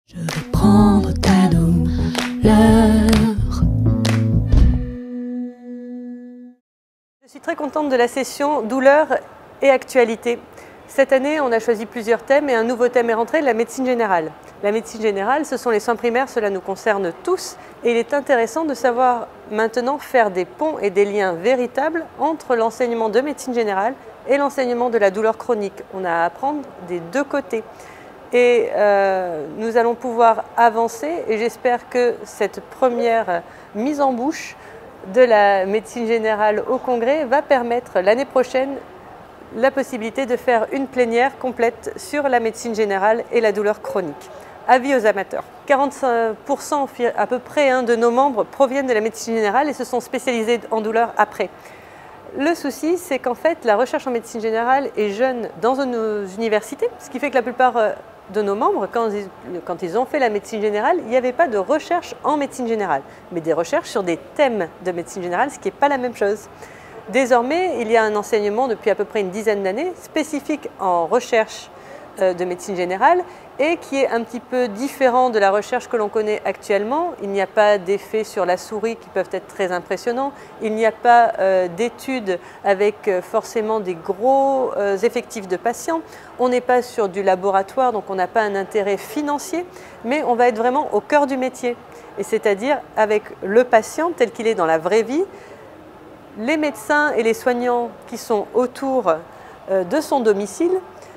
Je vais prendre ta douleur. Je suis très contente de la session douleur et actualité. Cette année, on a choisi plusieurs thèmes et un nouveau thème est rentré, la médecine générale. La médecine générale, ce sont les soins primaires, cela nous concerne tous et il est intéressant de savoir maintenant faire des ponts et des liens véritables entre l'enseignement de médecine générale et l'enseignement de la douleur chronique. On a à apprendre des deux côtés. Et nous allons pouvoir avancer et j'espère que cette première mise en bouche de la médecine générale au Congrès va permettre l'année prochaine la possibilité de faire une plénière complète sur la médecine générale et la douleur chronique. Avis aux amateurs. 45% à peu près de nos membres proviennent de la médecine générale et se sont spécialisés en douleur après. Le souci, c'est qu'en fait, la recherche en médecine générale est jeune dans nos universités, ce qui fait que la plupart de nos membres, quand ils ont fait la médecine générale, il n'y avait pas de recherche en médecine générale, mais des recherches sur des thèmes de médecine générale, ce qui n'est pas la même chose. Désormais, il y a un enseignement depuis à peu près une dizaine d'années spécifique en recherche de médecine générale et qui est un petit peu différent de la recherche que l'on connaît actuellement. Il n'y a pas d'effets sur la souris qui peuvent être très impressionnants. Il n'y a pas d'études avec forcément des gros effectifs de patients. On n'est pas sur du laboratoire, donc on n'a pas un intérêt financier, mais on va être vraiment au cœur du métier. Et c'est-à-dire avec le patient tel qu'il est dans la vraie vie, les médecins et les soignants qui sont autour de son domicile.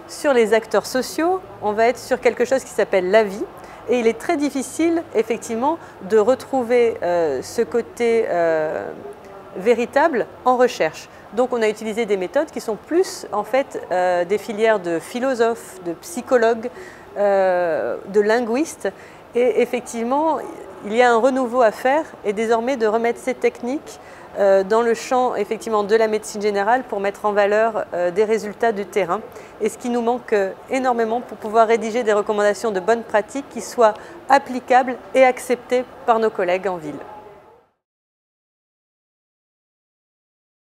Sur les acteurs sociaux, on va être sur quelque chose qui s'appelle la vie et il est très difficile effectivement de retrouver ce côté véritable en recherche. Donc on a utilisé des méthodes qui sont plus en fait des filières de philosophes, de psychologues, de linguistes et effectivement il y a un renouveau à faire et désormais de remettre ces techniques dans le champ effectivement de la médecine générale pour mettre en valeur des résultats du terrain et ce qui nous manque énormément pour pouvoir rédiger des recommandations de bonnes pratiques qui soient applicables et acceptées par nos collègues en ville.